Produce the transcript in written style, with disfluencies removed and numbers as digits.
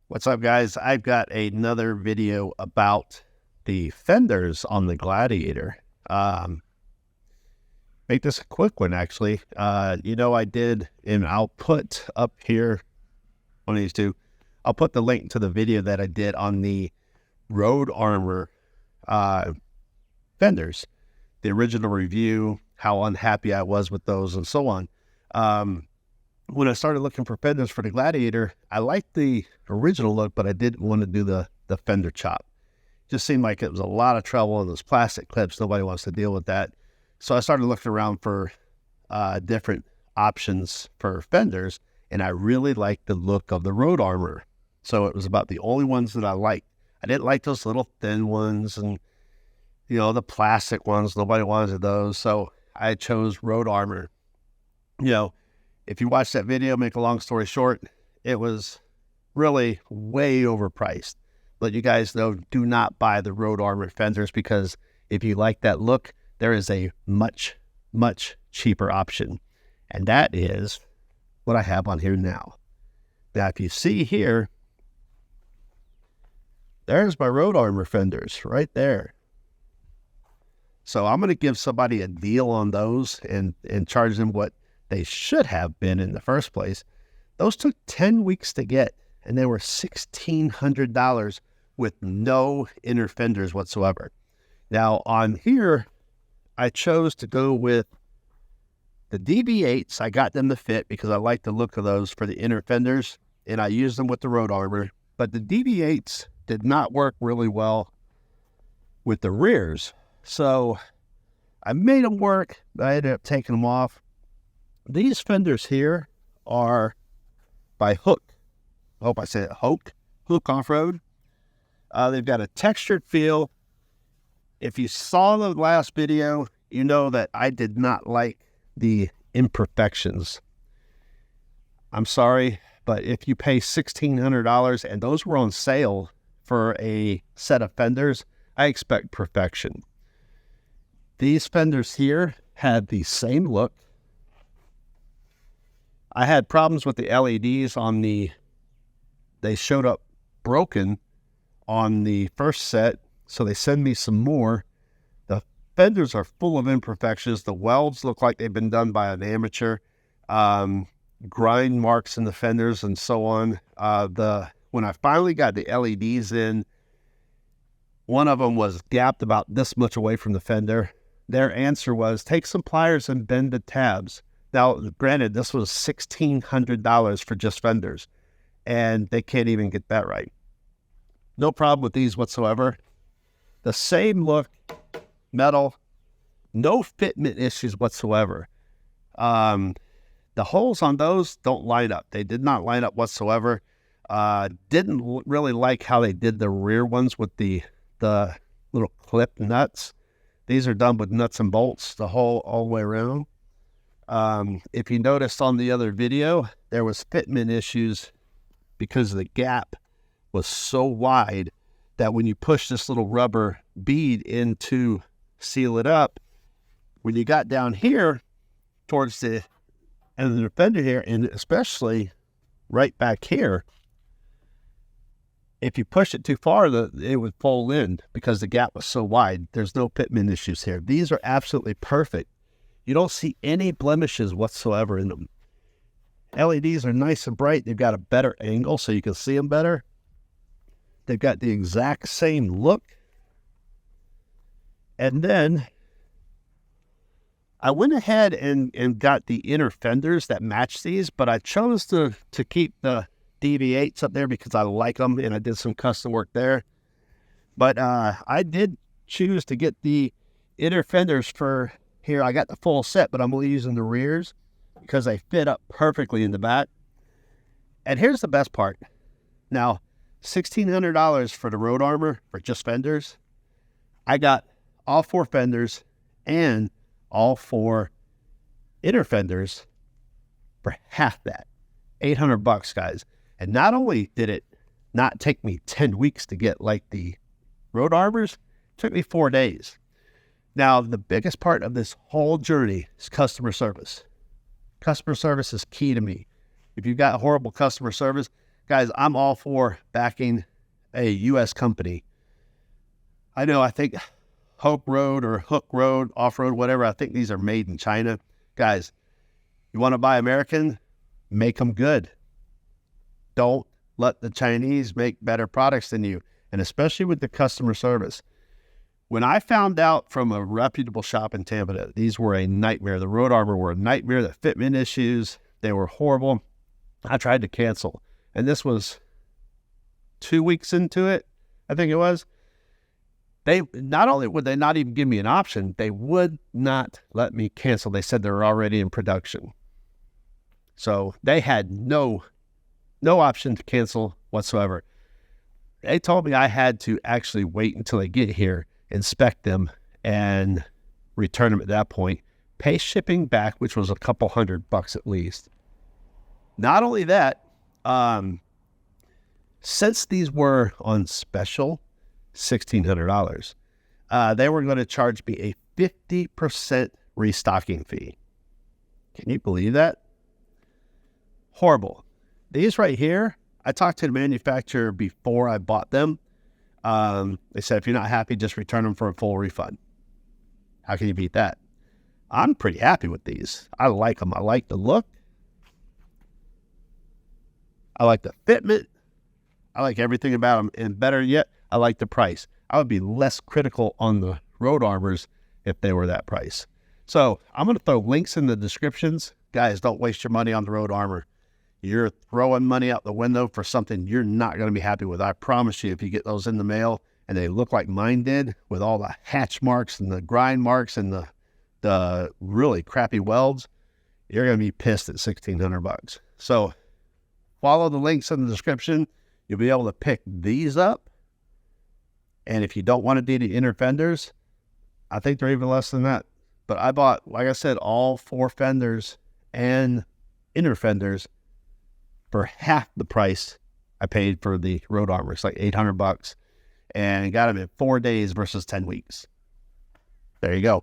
What's up, guys? I've got another video about the fenders on the Gladiator. Make this a quick one, actually. I did, and I'll put up here, one of these two, I'll put the link to the video that I did on the Road Armor fenders, the original review, how unhappy I was with those, and so on. When I started looking for fenders for the Gladiator, I liked the original look, but I didn't want to do the fender chop. Just seemed like it was a lot of trouble, and those plastic clips, nobody wants to deal with that. So I started looking around for different options for fenders, and I really liked the look of the Road Armor. So it was about the only ones that I liked. I didn't like those little thin ones and, the plastic ones. Nobody wanted those. So I chose Road Armor. If you watch that video, make a long story short, it was really way overpriced. But you guys know, do not buy the Road Armor fenders, because if you like that look, there is a much, much cheaper option. And that is what I have on here now. Now, if you see here, there's my Road Armor fenders right there. So I'm going to give somebody a deal on those and charge them what they should have been in the first place. Those took 10 weeks to get, and they were $1,600 with no inner fenders whatsoever. Now, on here, I chose to go with the DB8s. I got them to fit because I like the look of those for the inner fenders, and I used them with the Road Armor. But the DB8s did not work really well with the rears. So I made them work, but I ended up taking them off. These fenders here are by Hook. I hope I said it, Hook Off-Road. They've got a textured feel. If you saw the last video, you know that I did not like the imperfections. I'm sorry, but if you pay $1,600 and those were on sale for a set of fenders, I expect perfection. These fenders here had the same look. I had problems with the LEDs on they showed up broken on the first set, so they send me some more. The fenders are full of imperfections. The welds look like they've been done by an amateur. Grind marks in the fenders and so on. When I finally got the LEDs in, one of them was gapped about this much away from the fender. Their answer was, take some pliers and bend the tabs. Now, granted, this was $1,600 for just fenders, and they can't even get that right. No problem with these whatsoever. The same look, metal, no fitment issues whatsoever. The holes on those don't line up. They did not line up whatsoever. Didn't really like how they did the rear ones with the little clip nuts. These are done with nuts and bolts, the hole all the way around. If you noticed on the other video, there was fitment issues because the gap was so wide that when you push this little rubber bead in to seal it up, when you got down here towards the end of the fender here, and especially right back here, if you push it too far, it would fold in because the gap was so wide. There's no fitment issues here. These are absolutely perfect. You don't see any blemishes whatsoever in them. LEDs are nice and bright. They've got a better angle so you can see them better. They've got the exact same look. And then I went ahead and got the inner fenders that match these, but I chose to keep the DV8s up there because I like them, and I did some custom work there. But I did choose to get the inner fenders for here. I got the full set, but I'm only using the rears because they fit up perfectly in the back. And here's the best part. Now, $1,600 for the Road Armor for just fenders. I got all 4 fenders and all 4 inner fenders for half that. $800, guys. And not only did it not take me 10 weeks to get like the Road Armors, it took me 4 days. Now, the biggest part of this whole journey is customer service. Customer service is key to me. If you've got horrible customer service, guys, I'm all for backing a U.S. company. I think Hope Road or Hook Road, Off-Road, whatever, I think these are made in China. Guys, you want to buy American? Make them good. Don't let the Chinese make better products than you, and especially with the customer service. When I found out from a reputable shop in Tampa that these were a nightmare, the road armor were a nightmare, the fitment issues, they were horrible, I tried to cancel. And this was 2 weeks into it, I think it was. They not only would they not even give me an option, they would not let me cancel. They said they were already in production. So they had no option to cancel whatsoever. They told me I had to actually wait until they get here, inspect them, and return them at that point. Pay shipping back, which was a couple $100 at least. Not only that, since these were on special, $1,600, they were going to charge me a 50% restocking fee. Can you believe that? Horrible. These right here, I talked to the manufacturer before I bought them. They said, if you're not happy, just return them for a full refund. How can you beat that? I'm pretty happy with these. I like them. I like the look. I like the fitment. I like everything about them. And better yet, I like the price. I would be less critical on the road armors if they were that price. So I'm going to throw links in the descriptions. Guys, don't waste your money on the road armor. You're throwing money out the window for something you're not going to be happy with. I promise you, if you get those in the mail and they look like mine did, with all the hatch marks and the grind marks and the really crappy welds, you're going to be pissed at $1,600. So follow the links in the description. You'll be able to pick these up. And if you don't want to do the inner fenders, I think they're even less than that. But I bought, like I said, all 4 fenders and inner fenders for half the price I paid for the road armor. It's like $800, and got them in 4 days versus 10 weeks. There you go.